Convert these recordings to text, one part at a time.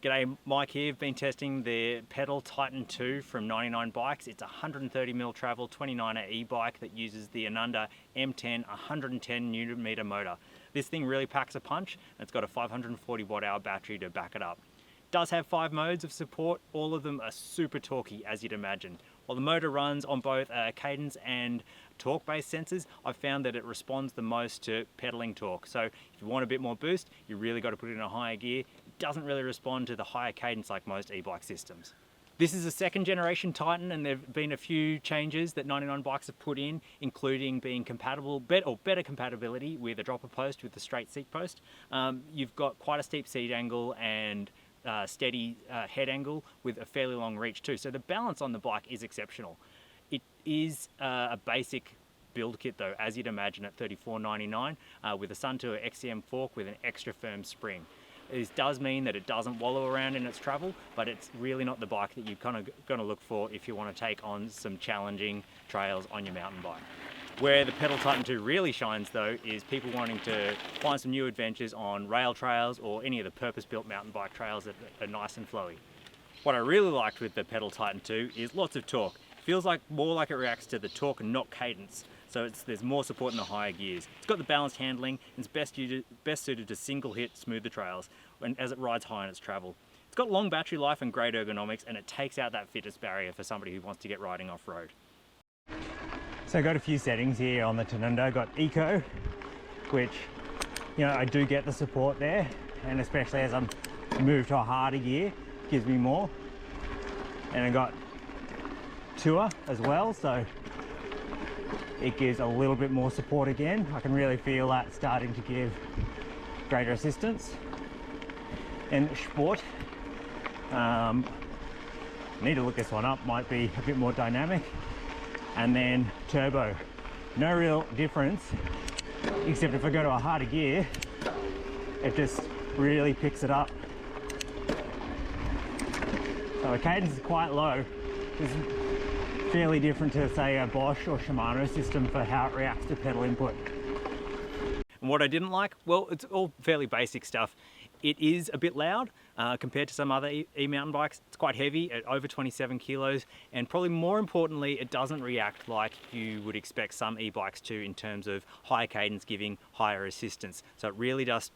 G'day, Mike here. I've been testing the Pedal Titan 2 from 99 Bikes. It's a 130mm travel 29er e-bike that uses the Ananda M10 110Nm motor. This thing really packs a punch, and it's got a 540 watt-hour battery to back it up. It does have 5 modes of support. All of them are super torquey, as you'd imagine. While the motor runs on both cadence and torque-based sensors, I've found that it responds the most to pedaling torque. So if you want a bit more boost, you really got to put it in a higher gear. It doesn't really respond to the higher cadence like most e-bike systems. This is a second generation Titan, and there have been a few changes that 99 Bikes have put in, including being compatible, better compatibility with a dropper post with the straight seat post. You've got quite a steep seat angle and steady head angle with a fairly long reach too. So the balance on the bike is exceptional. It is a basic build kit though, as you'd imagine, at $34.99 with a Suntour XCM fork with an extra firm spring. This does mean that it doesn't wallow around in its travel, but it's really not the bike that you're kind of going to look for if you want to take on some challenging trails on your mountain bike. Where the Pedal Titan 2 really shines though is people wanting to find some new adventures on rail trails or any of the purpose-built mountain bike trails that are nice and flowy. What I really liked with the Pedal Titan 2 is lots of torque. It feels more like it reacts to the torque and not cadence. So there's more support in the higher gears. It's got the balanced handling and it's best suited to single hit smoother trails as it rides high in its travel. It's got long battery life and great ergonomics, and it takes out that fitness barrier for somebody who wants to get riding off-road. So I've got a few settings here on the Tanunda. I've got Eco, which, you know, I do get the support there, and especially as I'm moved to a harder gear, gives me more. And I got Tour as well, so it gives a little bit more support again. I can really feel that starting to give greater assistance. And Sport, need to look this one up, might be a bit more dynamic. And then Turbo, no real difference, except if I go to a harder gear, it just really picks it up. So the cadence is quite low. It's fairly different to, say, a Bosch or Shimano system for how it reacts to pedal input. And what I didn't like, well, it's all fairly basic stuff. It is a bit loud compared to some other e-mountain bikes. It's quite heavy at over 27 kilos, and probably more importantly, it doesn't react like you would expect some e-bikes to in terms of higher cadence giving higher assistance. So it really does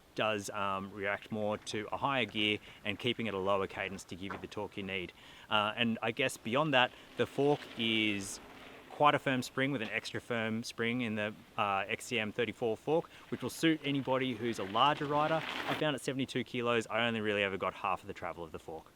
react more to a higher gear and keeping it a lower cadence to give you the torque you need. And I guess beyond that, the fork is quite a firm spring with an extra firm spring in the XCM 34 fork, which will suit anybody who's a larger rider. I found at 72 kilos, I only really ever got half of the travel of the fork.